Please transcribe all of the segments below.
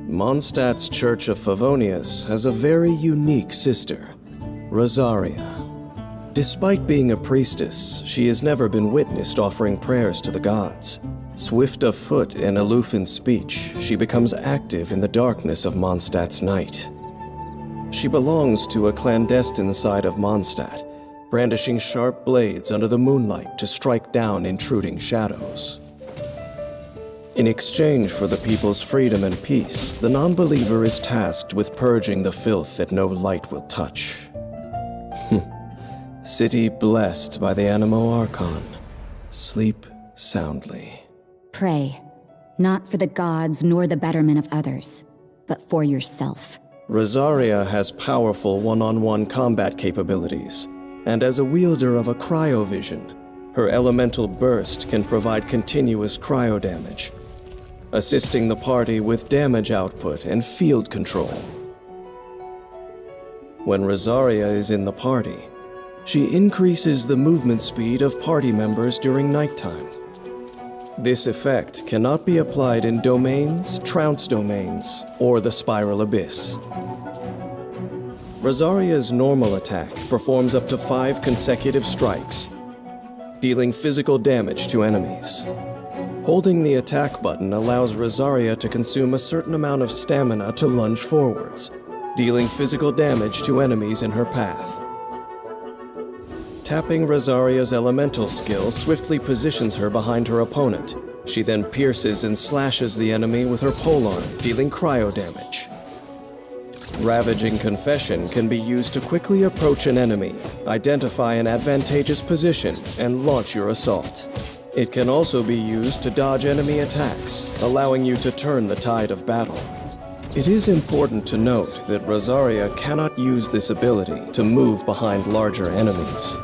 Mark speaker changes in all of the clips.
Speaker 1: Mondstadt's Church of Favonius has a very unique sister, Rosaria. Despite being a priestess, she has never been witnessed offering prayers to the gods. Swift of foot and aloof in speech, she becomes active in the darkness of Mondstadt's night. She belongs to a clandestine side of Mondstadt, brandishing sharp blades under the moonlight to strike down intruding shadows. In exchange for the people's freedom and peace, the non-believer is tasked with purging the filth that no light will touch. City blessed by the Animo Archon. Sleep soundly.
Speaker 2: Pray, not for the gods nor the betterment of others, but for yourself.
Speaker 1: Rosaria has powerful one-on-one combat capabilities, and as a wielder of a cryovision, her elemental burst can provide continuous cryo damage, assisting the party with damage output and field control. When Rosaria is in the party, she increases the movement speed of party members during nighttime. This effect cannot be applied in domains, trounce domains, or the spiral abyss. Rosaria's normal attack performs up to 5 consecutive strikes, dealing physical damage to enemies. Holding the attack button allows Rosaria to consume a certain amount of stamina to lunge forwards, dealing physical damage to enemies in her path. Tapping Rosaria's elemental skill swiftly positions her behind her opponent. She then pierces and slashes the enemy with her polearm, dealing cryo damage. Ravaging Confession can be used to quickly approach an enemy, identify an advantageous position, and launch your assault. It can also be used to dodge enemy attacks, allowing you to turn the tide of battle. It is important to note that Rosaria cannot use this ability to move behind larger enemies.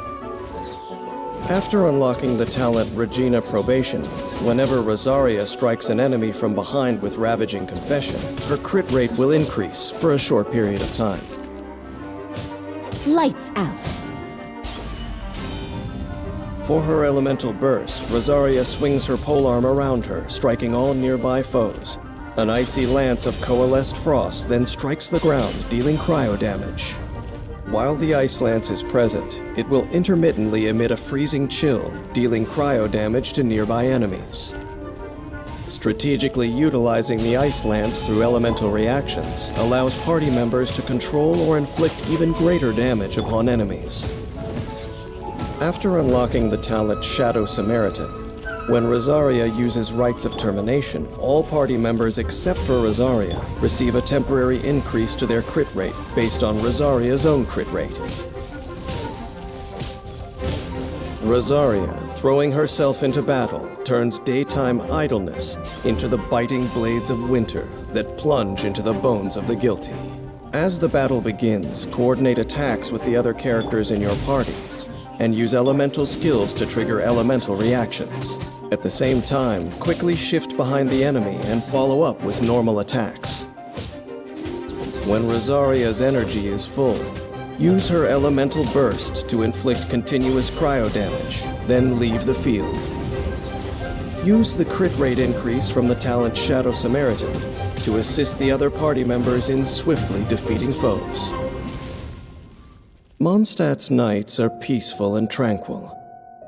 Speaker 1: After unlocking the talent Regina Probation, whenever Rosaria strikes an enemy from behind with Ravaging Confession, her crit rate will increase for a short period of time.
Speaker 2: Lights out.
Speaker 1: For her elemental burst, Rosaria swings her polearm around her, striking all nearby foes. An icy lance of coalesced frost then strikes the ground, dealing cryo damage. While the ice lance is present, it will intermittently emit a freezing chill, dealing cryo damage to nearby enemies. Strategically utilizing the ice lance through elemental reactions allows party members to control or inflict even greater damage upon enemies. After unlocking the talent Shadow Samaritan, when Rosaria uses Rites of Termination, all party members except for Rosaria receive a temporary increase to their crit rate based on Rosaria's own crit rate. Rosaria, throwing herself into battle, turns daytime idleness into the biting blades of winter that plunge into the bones of the guilty. As the battle begins, coordinate attacks with the other characters in your party, and use elemental skills to trigger elemental reactions. At the same time, quickly shift behind the enemy and follow up with normal attacks. When Rosaria's energy is full, use her elemental burst to inflict continuous cryo damage, then leave the field. Use the crit rate increase from the talent Shadow Samaritan to assist the other party members in swiftly defeating foes. Mondstadt's nights are peaceful and tranquil,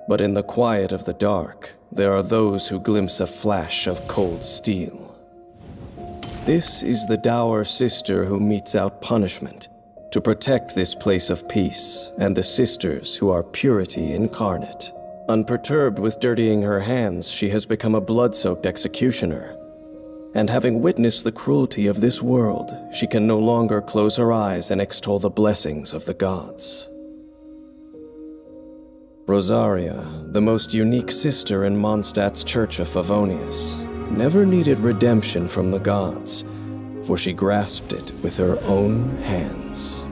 Speaker 1: but in the quiet of the dark, there are those who glimpse a flash of cold steel. This is the dour sister who metes out punishment to protect this place of peace and the sisters who are purity incarnate. Unperturbed with dirtying her hands, she has become a blood-soaked executioner. And having witnessed the cruelty of this world, she can no longer close her eyes and extol the blessings of the gods. Rosaria, the most unique sister in Mondstadt's Church of Favonius, never needed redemption from the gods, for she grasped it with her own hands.